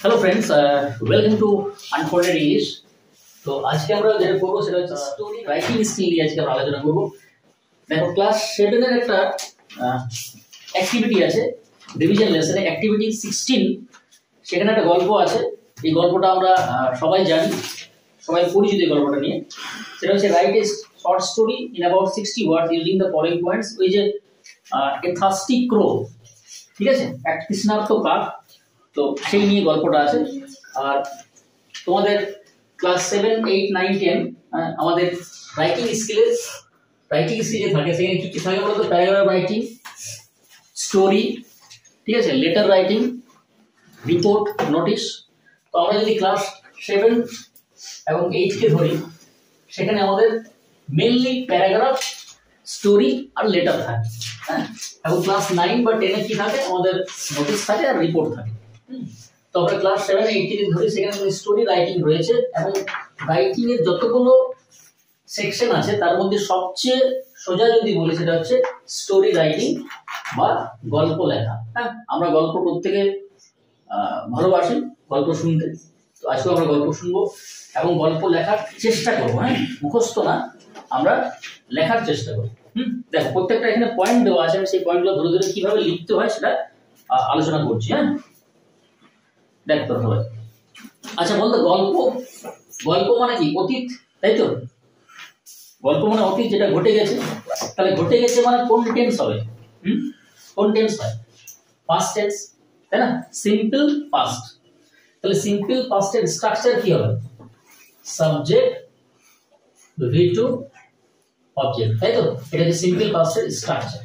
Hello friends, welcome to unfolded English. তো আজকে আমরা যেটা করবো সেটা হচ্ছে স্টোরি রাইটিং স্কিল নিয়ে আজকে আমরা আলোচনা করবো। দেখো, ক্লাস 7 এর একটা অ্যাক্টিভিটি আছে, রিভিশন লেসনে অ্যাক্টিভিটি 16। সেখানে একটা গল্প আছে। এই গল্পটা আমরা সবাই জানি, সবাই পরিচিত এই গল্পটা নিয়ে। সেটা হচ্ছে write a short story in about 60 words using the following points. ওই যে এ থার্স্টি ক্রো, ঠিক আছে, এক তৃষ্ণার্ত কাক, তো সেই নিয়ে গল্পটা আছে। আর তোমাদের ক্লাস 7, 8, 9, 10 আমাদের রাইটিং স্কিলে থাকে, সেখানে কি কি থাকে বলতো? প্যারাগ্রাফ রাইটিং, স্টোরি, ঠিক আছে, লেটার রাইটিং, রিপোর্ট, নোটিশ। তো আমরা যদি ক্লাস 7 এবং 8 কে ধরি, সেখানে আমাদের মেইনলি প্যারাগ্রাফ, স্টোরি আর লেটার থাকে। হ্যাঁ, এবং ক্লাস 9 বা 10 এ কি থাকে? আমাদের নোটিশ থাকে আর রিপোর্ট থাকে। তো আমরা ক্লাস 7, 8 কে ধরি, সেখানে স্টোরি রাইটিং রয়েছে। এবং রাইটিং এর যতগুলো সেকশন আছে তার মধ্যে সবচেয়ে সোজা যদি বলি সেটা হচ্ছে স্টোরি রাইটিং বা গল্প লেখা। হ্যাঁ, আমরা গল্প প্রত্যেকে ভালোবাসি গল্প শুনতে। তো আজকে আমরা গল্প শুনবো এবং গল্প লেখার চেষ্টা করবো। হ্যাঁ, মুখস্থ না, আমরা লেখার চেষ্টা করবো। দেখো, প্রত্যেকটা এখানে পয়েন্ট দেওয়া আছে, আমি সেই পয়েন্টগুলো ধরে ধরে কিভাবে লিখতে হয় সেটা আলোচনা করছি। হ্যাঁ, দেখতে হবে। আচ্ছা, বলতো গল্প মানে কি? অতীত, তাই তো? গল্প মানে অতীত, যেটা ঘটে গেছে। তাহলে ঘটে গেছে মানে কোন টেন্স হবে? কোন টেন্স হয়? পাস্ট টেন্স, তাই না? Simple past. তাহলে সিম্পল পাস্টের স্ট্রাকচার কি হবে? সাবজেক্ট, ভি টু, অবজেক্ট, তাই তো? এটা হচ্ছে সিম্পল পাস্টের স্ট্রাকচার।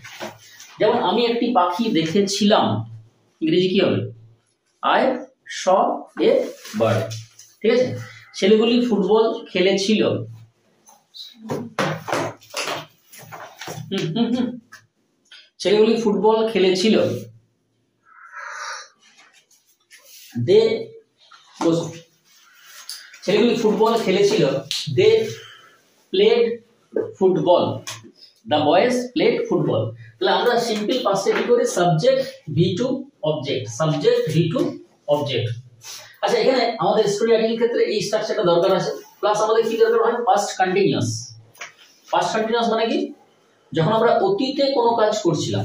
যেমন আমি একটি পাখি দেখেছিলাম, ইংরেজি কি হবে? আই শ এ বার্ড, ঠিক আছে। ছেলেগুলি ফুটবল খেলেছিল, ছেলেগুলি ফুটবল খেলেছিল। দে ছেলেগুলি ফুটবল খেলেছিল। They played football, the boys played football. তাহলে আমরা সিম্পল পাস্টে কি করি? Subject, V two, object, subject, V two, object. আচ্ছা, এখানে আমাদের স্টোরি রাইটিং ক্ষেত্রে এই স্ট্রাকচারটা দরকার আছে। প্লাস আমাদের কি দরকার হয়? Past continuous. পাস্ট কন্টিনিউয়াস মানে কি? যখন আমরা অতীতে কোনো কাজ করছিলাম,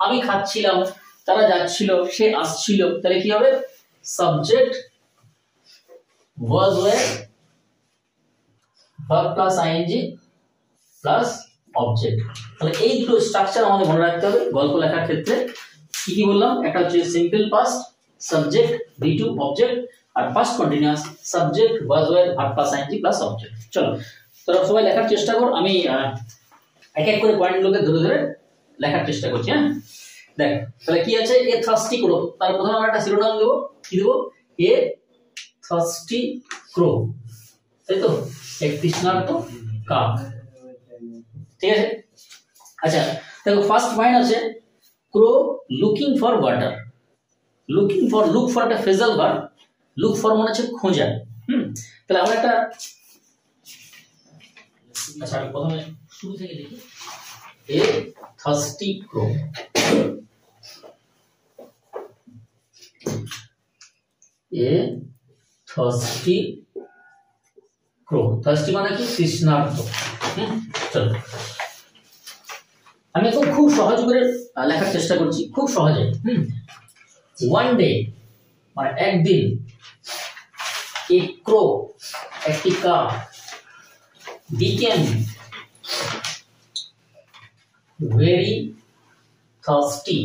আমি খাচ্ছিলাম, তারা যাচ্ছিল, সে আসছিল, তাহলে কি হবে? Subject, was, were, verb plus ING plus object. তাহলে এই দুটো স্ট্রাকচার আমাদের মনে রাখতে হবে গল্প লেখার ক্ষেত্রে। কি কি বললাম? একটা হচ্ছে simple past, subject, V two, object, আর past continuous, subject, was, were, verb plus ING plus object. চলো, তোরা সবাই লেখার চেষ্টা কর। আমি এক এক করে পয়েন্টগুলোকে ধরে ধরে লেখার চেষ্টা করছি। হ্যাঁ, দেখ, তাহলে কি আছে? এ থার্স্টি ক্রো। তার প্রথমে আমরা একটা শিরোনাম দেবো। কি দেবো? এ থার্স্টি ক্রো, তাই তো? এক তৃষ্ণার্ত কাক, ঠিক আছে। আচ্ছা, দেখো, ফার্স্ট পয়েন্ট আছে crow looking for water. Looking for, look for একটা ফ্রেজাল ভার্ব। লুক ফর মানে হচ্ছে খোঁজা। তাহলে আমরা একটা, আচ্ছা, আমি প্রথমে শুরু থেকে লিখি। এ থার্স্টি ক্রো, এ থার্স্টি ক্রো। থার্স্টি মানে কি? তৃষ্ণার্ত। চলো, আমি এখন খুব সহজ করে লেখার চেষ্টা করছি, খুব সহজে। ওয়ান ডে মানে একদিন, এ ক্রো একটি কাক, became very thirsty,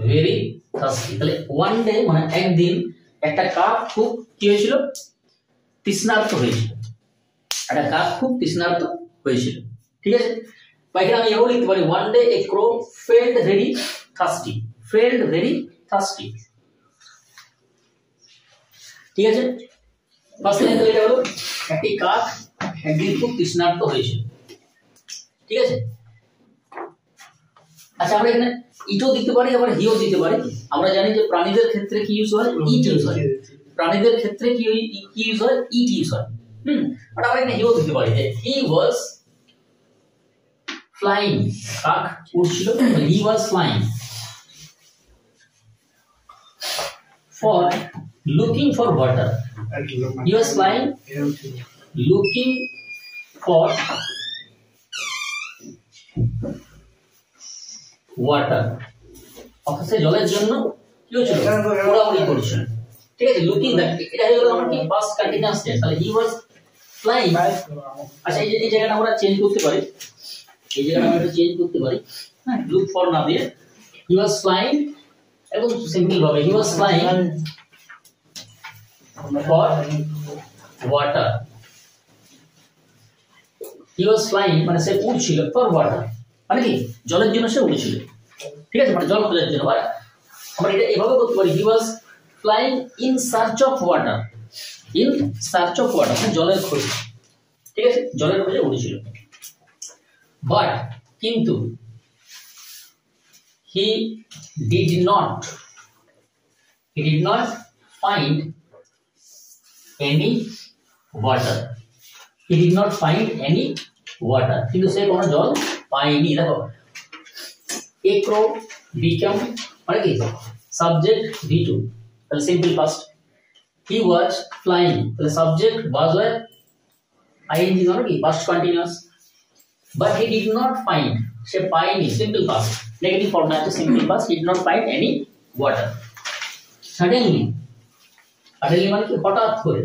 very thirsty. তাহলে ওয়ান ডে মানে একদিন একটা কাক খুব কি হয়েছিল? তৃষ্ণার্ত হয়েছিল। একটা কাক খুব তৃষ্ণার্ত হয়েছিল, ঠিক আছে। বা এখানে আমি এও লিখতে পারি, one day a crow felt very thirsty, felt very thirsty, ঠিক আছে। ফার্স্ট লাইন এটা হলো একটি কাক একদিন খুব তৃষ্ণার্ত হয়েছিল, ঠিক আছে। আচ্ছা, আমরা এখানে ইটও দিতে পারি, আবার হিও দিতে পারি। আমরা জানি যে প্রাণীদের ক্ষেত্রে কি ইউজ হয়? ইট ইউজ হয়। প্রাণীদের ক্ষেত্রে কি ইউজ হয়? ইট ইউজ হয়। বাট আমরা এখানে হিও দিতে পারি, যে হি ওয়াজ ফ্লাইং, কাক উড়ছিল, he was flying. for looking for water. He was flying looking for water. অর্থাৎ সে জলের জন্য কি হচ্ছিল, উড়াউড়ি করছিল। ঠিক আছে, লুকিং দ্যাট, এটা হলো আমার কি পাস্ট কন্টিনিউয়াস টেন্স। তাহলে হি ওয়াজ ফ্লাইং। আচ্ছা, এই জায়গাটা আমরা চেঞ্জ করতে পারি, এই জায়গাটা আমরা একটু চেঞ্জ করতে পারি। হ্যাঁ, লুক ফর না দিয়ে হি ওয়াজ ফ্লাইং, একদম সিম্পল ভাবে he was flying for water. He was flying মানে সে উড়ছিল, ফর ওয়াটার মানে কি জলের জন্য সে উড়ছিল। ঠিক আছে, মানে জল খোঁজার জন্য। আমরা এটা এভাবে করতে পারি, he was flying in search of water. In search of water মানে জলের খোঁজ। ঠিক আছে, জলের খোঁজে উড়ছিল। বাট কিন্তু he did not find any water. He did not find any water. কিন্তু সে কোনো জল পায়নি। দেখো, a crow become মানে কি সাবজেক্ট V2, তাহলে simple past. he was flying, তাহলে সাবজেক্ট was where ing মানে কি past continuous. but he did not find, সে পায়নি, সিম্পল পাস্ট। নেগেটিভ ফর্ম আছে simple past, he did not find any water. suddenly মানে কি হঠাৎ করে,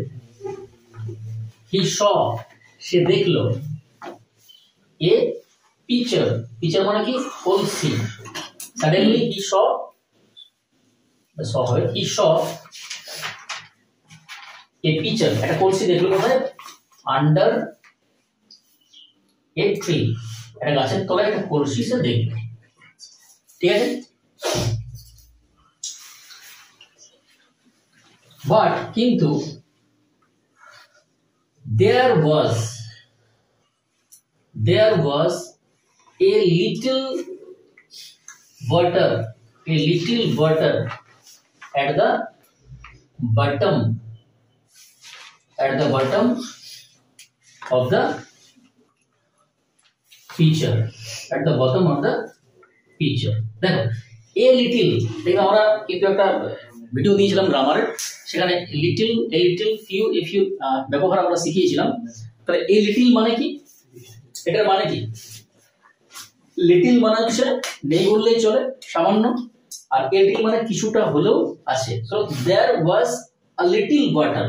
he saw, সে দেখলো, a pitcher মানে কি কলসি। suddenly he saw a pitcher, একটা কলসি দেখলো কোথায়, under a tree, একটা গাছের তলায় একটা কলসি সে দেখলো। ঠিক আছে, বাট কিন্তু there was a little water at the bottom of the pitcher, দেখো a little, দেখো আমরা কিন্তু একটা ভিডিও দিয়েছিলাম গ্রামারের, সেখানে little, a little, few, a few ব্যবহার আমরা শিখিয়েছিলাম। তাহলে এ লিটল মানে কি, এটার মানে কি, লিটল মানে হচ্ছে নেই বললেই চলে, সামান্য, আর এ লিটল মানে কিছুটা হলেও আছে। So there was a little water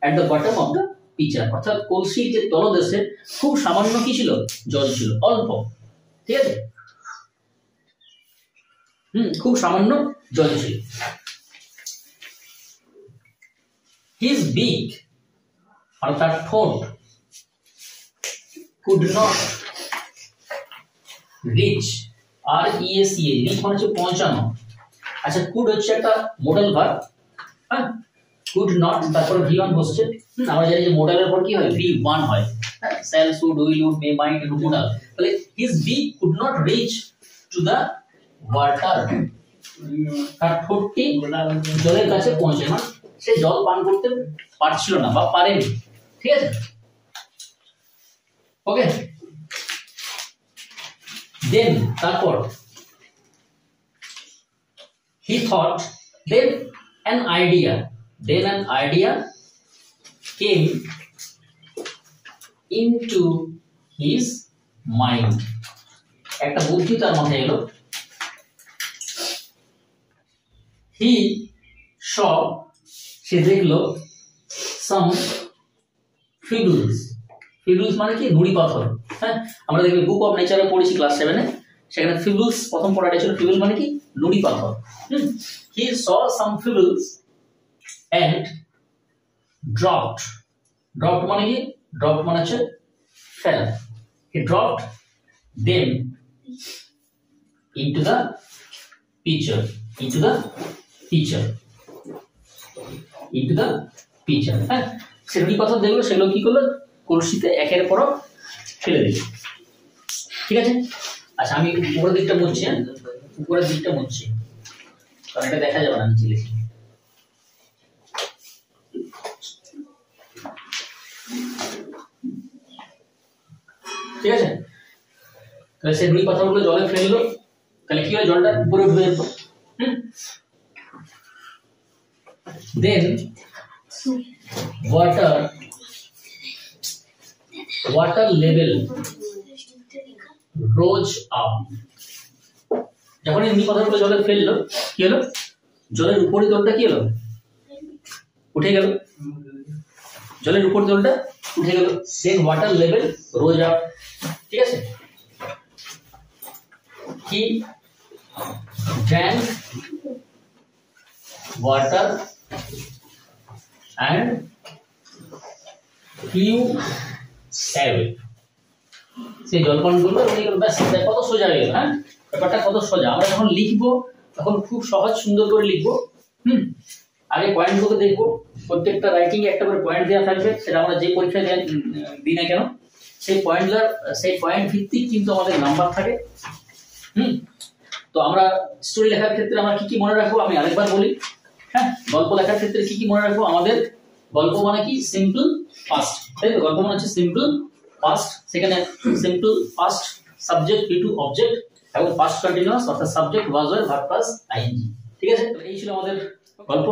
at the bottom of the pitcher, অর্থাৎ কলসির যে তলদেশে খুব সামান্য কি ছিল, জল ছিল, অল্প। ঠিক আছে, খুব সামান্য জল ছিল। his beak অর্থাৎ ঠোঁট could not reach, reach মানে হচ্ছে পৌঁছানো। আচ্ছা, could হচ্ছে একটা মোডাল ভার্ব, হ্যাঁ, could not তারপরে V1 বসছে। আমরা জানি যে মোডালের পর কি হয়, V1 হয়, হ্যাঁ, shall, should, will, would, may, might, modal. তাহলে his beak could not reach to the water, তার ঠোঁটটি জলের কাছে পৌঁছে না, সে জল পান করতে পারছিল না বা পারেনি। ঠিক আছে, ওকে। দেন তারপর he thought, then an idea came into his mind, একটা বুদ্ধি তার মাথায় এলো। he saw, সে দেখলো, some pebbles মানে কি নুড়ি পাথর। হ্যাঁ, আমরা দেখবে বুক অফ নেচারে পড়েছি ক্লাস 7 এ, সেখানে pebbles প্রথম পড়াটা ছিল, pebbles মানে কি নুড়ি পাথর। he saw some pebbles and dropped মানে কি, dropped মানে হচ্ছে fell, he dropped them into the pitcher, হ্যাঁ, সেগুলি পাথর দেখলো, সেগুলো কি করলো, কলসিতে একের পর ফেলে দিল। ঠিক আছে, আচ্ছা আমি উপরের দিকটা মুছছি, কারণ এটা দেখা যাবে না নিচে লিখে। ঠিক আছে, তাহলে সেগুলি পাথরগুলো জলে ফেললো, তাহলে কি হয়, জলটা উপরে উঠে যেত। then water level rose up. যখন এমনি কথাগুলো জলে ফেললো কি হলো, জলের উপরে জলটা কি হলো, উঠে গেল, জলের উপর জলটা উঠে গেল, then water level rose up. ঠিক আছে, he drank water and flew away. সেই জল পান করলো, ব্যাস কত সোজা হয়ে গেল। হ্যাঁ, ব্যাপারটা কত সোজা। আমরা যখন লিখবো তখন খুব সহজ সুন্দর করে লিখবো। আগে পয়েন্টগুলো দেখবো, প্রত্যেকটা রাইটিং একটা করে পয়েন্ট দেওয়া থাকবে, সেটা আমরা যে পরীক্ষায় দিই না কেন সেই পয়েন্ট ভিত্তিক কিন্তু আমাদের নাম্বার থাকে। তো আমরা স্টোরি লেখার ক্ষেত্রে আমরা কি কি মনে রাখবো আমি আরেকবার বলি। হ্যাঁ, গল্প লেখার ক্ষেত্রে কি কি মনে রাখবো, আমাদের গল্প মানে কি সিম্পল পাস্ট, তাই তো, গল্প মানে হচ্ছে সিম্পল পাস্ট, সেখানে simple past subject two object এবং পাস্ট কন্টিনিউয়াস অর্থাৎ subject was were verb plus ING. ঠিক আছে, এই ছিল আমাদের গল্প।